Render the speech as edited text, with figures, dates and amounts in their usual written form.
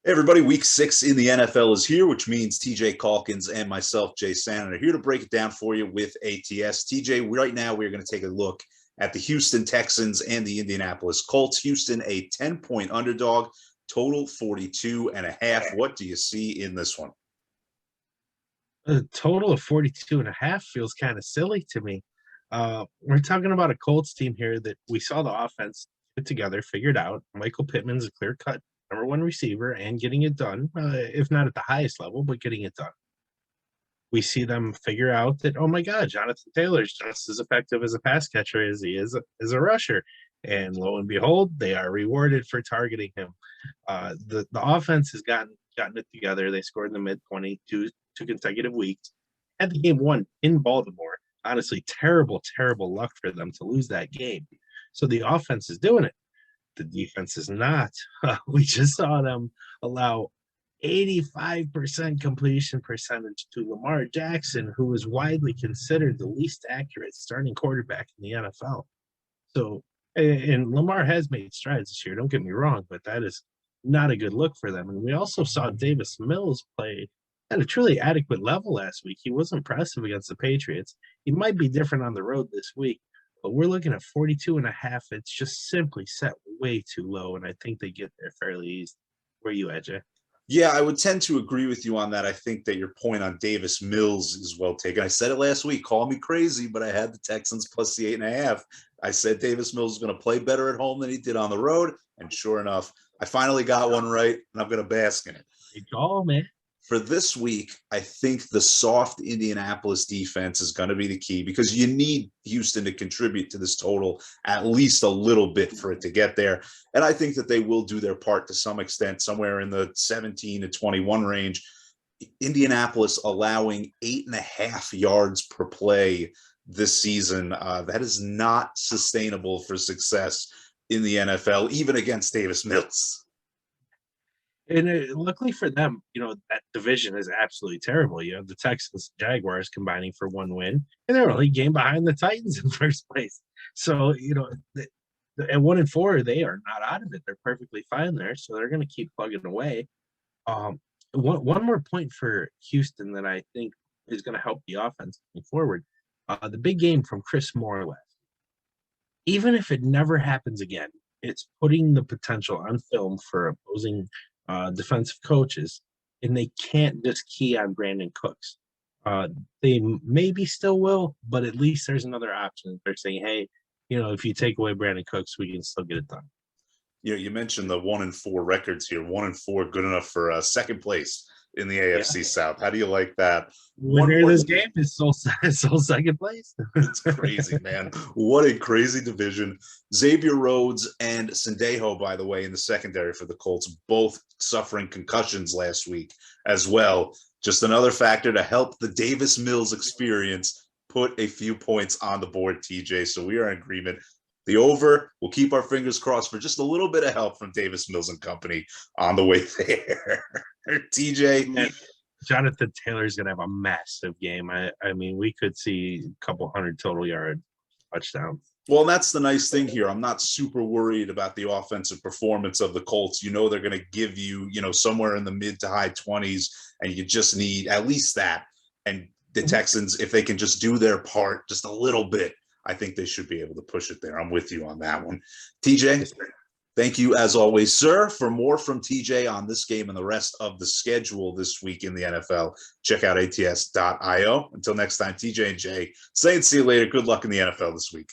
Hey everybody, week 6 in the NFL is here, which means TJ Calkins and myself, Jay Sanin, are here to break it down for you with ATS. TJ, right now we're going to take a look at the Houston Texans and the Indianapolis Colts. Houston, a 10-point underdog, total 42.5. What do you see in this one? A total of 42 and a half feels kind of silly to me. We're talking about a Colts team here that we saw the offense put together, figured out. Michael Pittman's a clear cut number one receiver and getting it done, if not at the highest level, but getting it done. We see them figure out that, oh my God, Jonathan Taylor's just as effective as a pass catcher as he is as a rusher. And lo and behold, they are rewarded for targeting him. The offense has gotten it together. They scored in the mid 22 two consecutive weeks. Had the game won in Baltimore. Honestly, terrible luck for them to lose that game. So the offense is doing it. The defense is not. We just saw them allow 85% completion percentage to Lamar Jackson, who is widely considered the least accurate starting quarterback in the NFL. So, and Lamar has made strides this year, don't get me wrong, but that is not a good look for them. And we also saw Davis Mills play at a truly adequate level last week. He was impressive against the Patriots. He might be different on the road this week, but we're looking at 42 and a half. It's just simply set way too low, and I think they get there fairly easy. Where you at, Jay? Yeah, I would tend to agree with you on that. I think that your point on Davis Mills is well taken. I said it last week. Call me crazy, but I had the Texans plus the 8.5. I said Davis Mills is going to play better at home than he did on the road. And sure enough, I finally got one right, and I'm going to bask in it. Good call, man. For this week, I think the soft Indianapolis defense is going to be the key because you need Houston to contribute to this total at least a little bit for it to get there. And I think that they will do their part to some extent, somewhere in the 17 to 21 range. Indianapolis allowing 8.5 yards per play this season. That is not sustainable for success in the NFL, even against Davis Mills. And luckily for them, that division is absolutely terrible. You have the Texans, Jaguars combining for one win, and they're only game behind the Titans in first place. So, at 1-4, they are not out of it. They're perfectly fine there. So they're going to keep plugging away. One more point for Houston that I think is going to help the offense moving forward. The big game from Chris Moore last. Even if it never happens again, it's putting the potential on film for opposing defensive coaches, and they can't just key on Brandon Cooks. They maybe still will, but at least there's another option. They're saying, hey, if you take away Brandon Cooks, we can still get it done. You mentioned the 1-4 records here. 1-4, good enough for second place in the AFC South. How do you like that? Winner of this game is still second place. It's crazy, man. What a crazy division. Xavier Rhodes and Sendejo, by the way, in the secondary for the Colts, both suffering concussions last week as well. Just another factor to help the Davis Mills experience put a few points on the board, TJ. So we are in agreement. The over, we'll keep our fingers crossed for just a little bit of help from Davis Mills and company on the way there. TJ. And Jonathan Taylor's going to have a massive game. I mean, we could see a couple hundred total yard touchdowns. Well, that's the nice thing here. I'm not super worried about the offensive performance of the Colts. They're going to give you, somewhere in the mid to high 20s, and you just need at least that. And the Texans, if they can just do their part just a little bit, I think they should be able to push it there. I'm with you on that one. TJ, thank you as always, sir. For more from TJ on this game and the rest of the schedule this week in the NFL, check out ats.io. Until next time, TJ and Jay saying see you later. Good luck in the NFL this week.